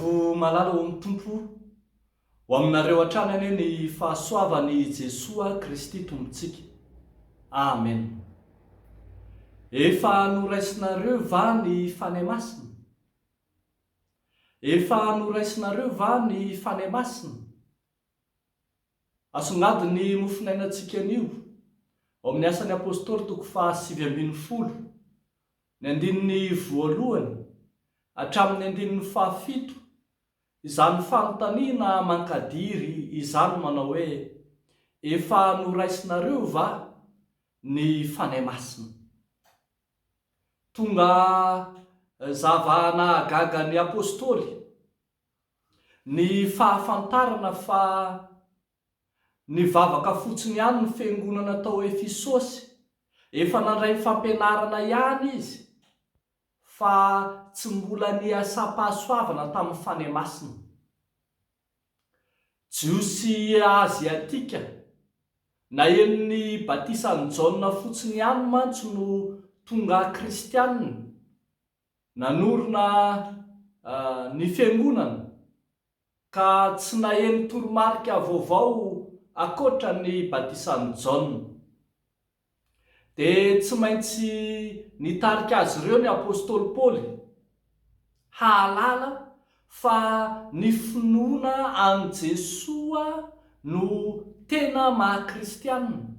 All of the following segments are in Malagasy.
Vo malala ho amin'ny tompo ho aminareo hatrany anie ny fahasoavany Jesoa Kristy tompontsika. Amen. Efa noraisinareo va ny fanahy masina? Efa noraisinareo va ny fanahy masina? Asongadiny mofinainantsika anio ao amin'ny asan'ny apôstôly toko 7:20 ny andininy voalohany hatramin'ny andininy 7 izany fanontaniana mankadiry izany manao hoe efa noraisinareo va ny fanahy masina? Tonga zava nahagaga ny apôstôly ny fahafantarana fa nivavaka fotsiny ihany ny fiangonana tao Efisosy, efa nandray fampianarana ihany izy fa tsy mbola niasa-pahasoavana tamin'ny fanahy masina. Jiosy Aziatika na enony batisan'i Jaona fotsiny ihany mantsy no tonga kristianina, nanorona ny fiangonana ka tsy naheno toromarika vaovao akoatra ny batisan'i Jaona. Dia tsy maintsy nitarika azy ireo ny apôstôly Paoly hahalala fa ny finoana an' Jesoa no tena maha-kristianina.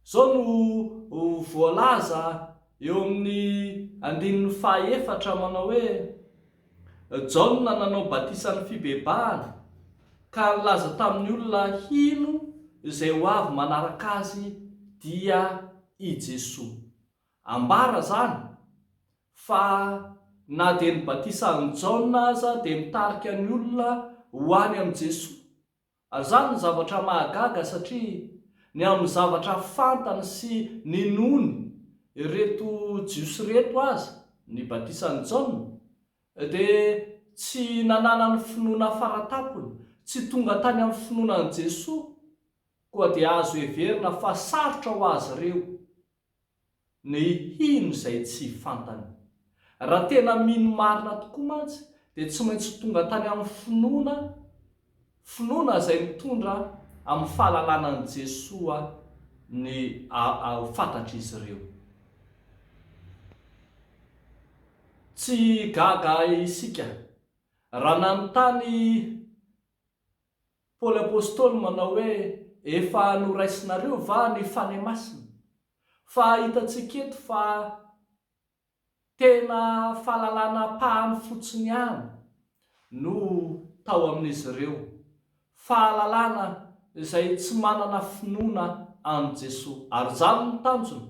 Zao no voalaza eo amin'ny andininy 4 manao hoe Jaona nanao batisan'ny fibebahana ka nilaza tamin'ny olona hino izay ho avy manaraka azy dia i Jesoa. Ambara zany fa na dia ny batisan'i Jaona aza dia mitarika ny olona ho any amin'i Jesoa. Ary zany ny zavatra mahagaga satria ny amin'ny zavatra fantany sy ninony ireto jiosy reto aza ny batisan'i Jaona dia tsy nanana ny finoana faratapony, tsy tonga tany amin'ny finoanan'i Jesoa, koa dia azo heverina fa sarotra ho azy ireo ny hino izay tsy fantany. Raha tena mino marina tokoa mantsy dia tsy maintsy tonga tany amin'ny finoana izay mitondra amin'ny fahalalànan'i Jesoa ny fantatra izy ireo. Tsy gaga isika raha nanontany Paoly apôstôly manao hoe efa noraisinareo va ny fanahy masina? Fa hitantsika eto fa tena fahalalàna pahany fotsiny ihany no tao amin'izy ireo, fahalalàna izay tsy manana finoana an' Jesoa. Ary zany ny tanjony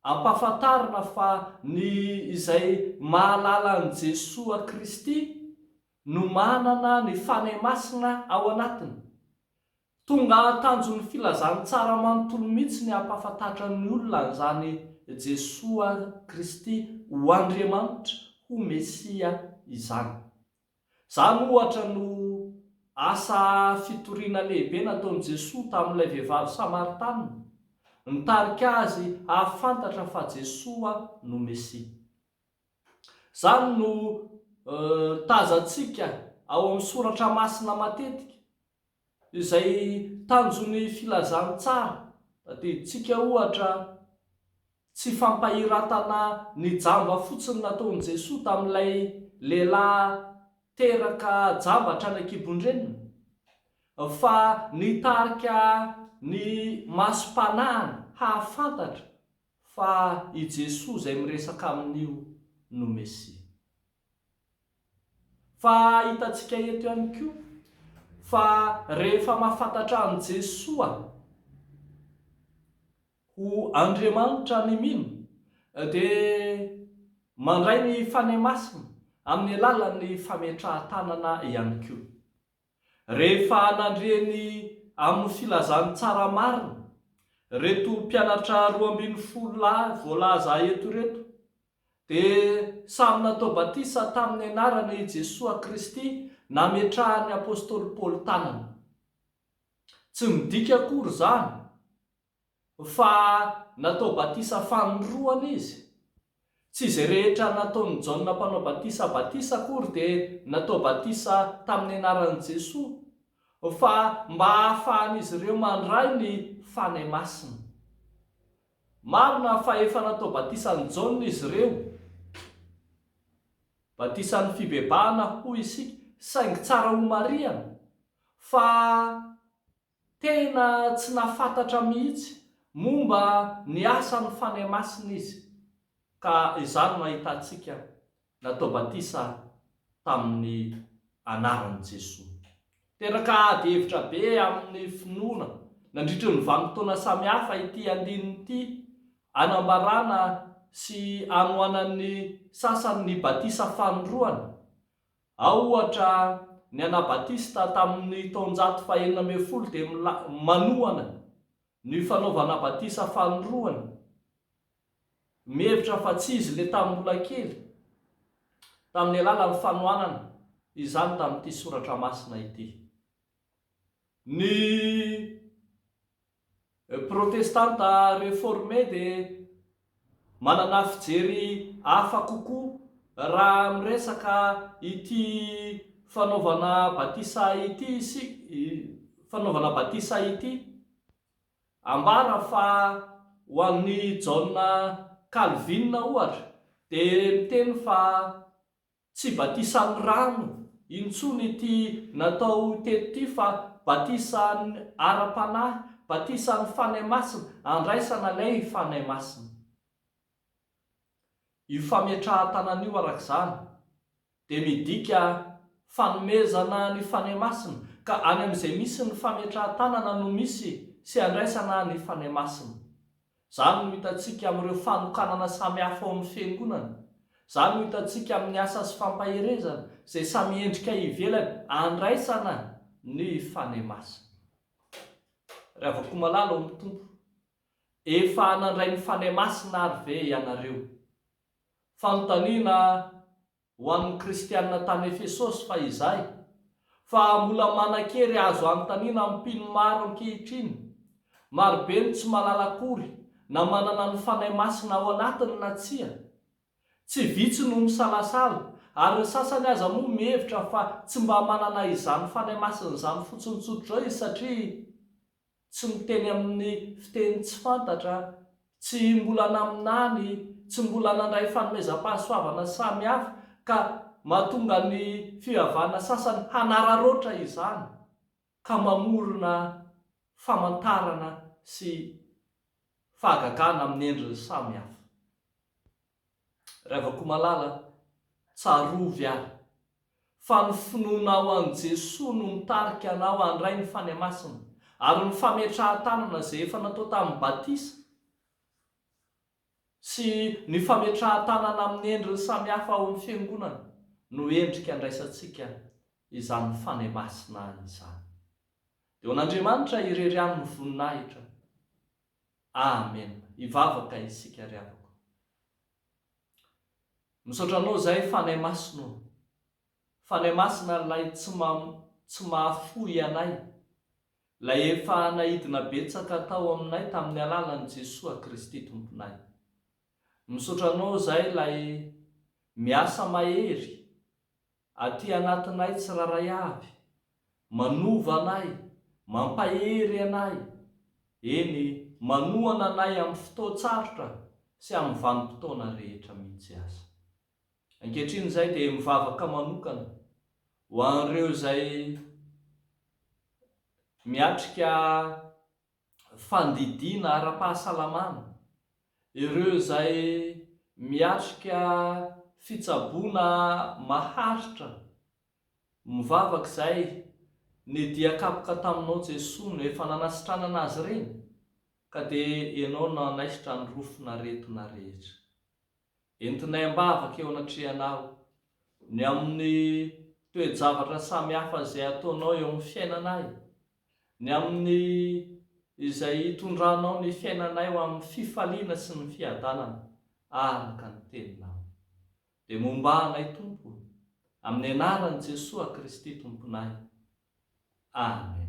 ampahafantarina fa ny izay mahalala an' Jesoa Kristy no manana ny fanahy masina ao anatiny. Tonga tanjon'ny filazany tsara manontolo mihitsy ny ampahafantatra ny olona an'izany Jesoa Kristy ho Andriamanitra, ho Mesia izany. Zany ohatra no asa fitoriana lehibe nataon'i Jesoa tamin'ilay vehivavy Samaritana, nitarika azy ahafantatra fa Jesoa no Mesia. Zany no tazantsika ao amin'ny soratra masina matetika izay tanjon'ny filazany tsara. Tadiditsika ohatra tsy fampahiratana ny jamba fotsiny nataon'i Jesoa tamin'ilay lehilahy teraka jambatra any an-kibon-dreniny, fa nitarika ny masom-panahiny hahafantatra fa i Jesoa izay miresaka amin'io no Mesia. Fa hitantsika eto ihany koa fa rehefa mahafantatra an' Jesoa ho Andriamanitra ny mino dia mandray ny fanahy masina amin'ny alalan'ny fametrahan-tanana ihany koa. Rehefa nandreny amin'ny filazany tsara marina reto mpianatra 12 voalaza eto reto dia samy natao batisa tamin'ny anaran'i Jesoa Kristy nametrahany apôstôly Paoly tanana. Tsy midika akory zany fa natao batisa fanondroana izy, Tsy izay rehetra nataon'ny Jaona mpanao batisa akory dia natao batisa tamin'ny anaran'i Jesosy, fa mba hahafahan'izy ireo mandray ny fanahy masina. Marina fa efa natao batisan'ny Jaona izy ireo, batisan'ny fibebahana hoy isika, saingy tsara ho marihana, fa tena tsy nafantatra mihitsy momba ny asan'ny fanahy masina izy. Ka izany mahitantsika natao batisa tamin'ny anaran'i Jesosy. Teraka ady hevitra be amin'ny finoana nandritry ny vanim-potoana samihafa ity andininy ity, anambarana sy anohanan'ny sasany ny batisa fanoroana. Ao ohatra ny anabatista tamin'ny taonjato faha 40 dia manohana ny fanaovana batisa fanoroana, mihevitra fa tsy izy le tamin'ny mbola kely tamin'ny alalan'ny fanohanana. Izany tamin'ity soratra masina ity. Ny protestanta réformé dia manana fijery hafa kokoa raha miresaka ity fanaovana batisa ity. Ambara fa ho an'ny Jaona Calvin ohatra dia miteny fa tsy batisan'ny rano intsony ity natao teto ity, fa batisan'ny ara-panahy, batisan'ny fanahy masina, andraisana ilay fanahy masina. Io fametrahan-tanana io arak'izany dia midika fanomezana ny fanahy masina, ka any amin'izay misy ny fametrahan-tanana no misy sy andraisana ny fanahy masina. Izany no hitantsika amin'ireo fanokanana samihafa ao amin'ny fiangonana. Izany no hitantsika amin'ny asa sy fampaherezana izay samy endrika ivelany, andraisana ny fanahy masina. Ravako malala ao amin'ny Tompo, efa nandray ny fanahy masina ary ve ianareo? Fanontaniana ho an'ny kristianina tany Efesosy fa izay, fa mbola manan-kery azo anontaniana amin'ny mpino maro ankehitriny. Marobe ny tsy malala akory na manana ny fanahy masina ao anatiny na tsia. Tsy vitsy no misalasala, ary ny sasany aza moa mihevitra fa tsy mba manana izany fanahy masina izany fotsiny tsotra izy, satria tsy miteny amin'ny fiteny tsy fantatra, tsy mbola naminany, tsy mbola nandray fanomezam-pahasoavana samihafa, ka mahatonga ny fivavahana sasany hanararoatra izany, ka mamorona famantarana sy fahagagana amin'ny endriny samihafa. Ravako malala, tsarovy ary fa ny finoana ao an'i Jesosy no mitarika anao handray ny fanahy masina, ary ny fametrahan-tanana izay efa natao tamin'ny batisa sy ny fametrahan-tanana amin'ny endriny samihafa ao amin'ny fiangonana no endrika andraisantsika izany fanahy masina izany. Dia ho an'Andriamanitra irery aminy voninahitra. Amen. Hivavaka isika ry havako. Misaotra anao izay fanahy masina, fanahy masina ilay tsy mahafoy anay, ilay efa nahidina betsaka tao aminay tamin'ny alalan'i Jesosy Kristy Tomponay. Misaotra anao izay ilay miasa mahery aty anatinay tsiraray avy, manova anay, mampahery anay, eny manohana anay amin'ny fotoan-tsarotra sy amin'ny vanim-potoana rehetra mihitsy aza. Ankehitriny izay dia mivavaka manokana ho an'ireo izay miatrika fandidiana ara-pahasalamana, ireo izay miatrika fitsaboana maharitra, mivavaka izay ny diakapoka taminao Jesosy no efa nanasitranana azy ireny, ka dia ianao nanaisitra ny rofina retina rehetra. Entinay ambavaka eo anatrehanao ny amin'ny toe-javatra samihafa izay ataonao eo amin'ny fiainanay, ny amin'ny izay hitondranao ny fiainanay ho amin'ny fifaliana sy ny fiadanana araka ny teninao. Dia mombanay Tompo, amin'ny anaran'i Jesosy Kristy Tomponay. Amen.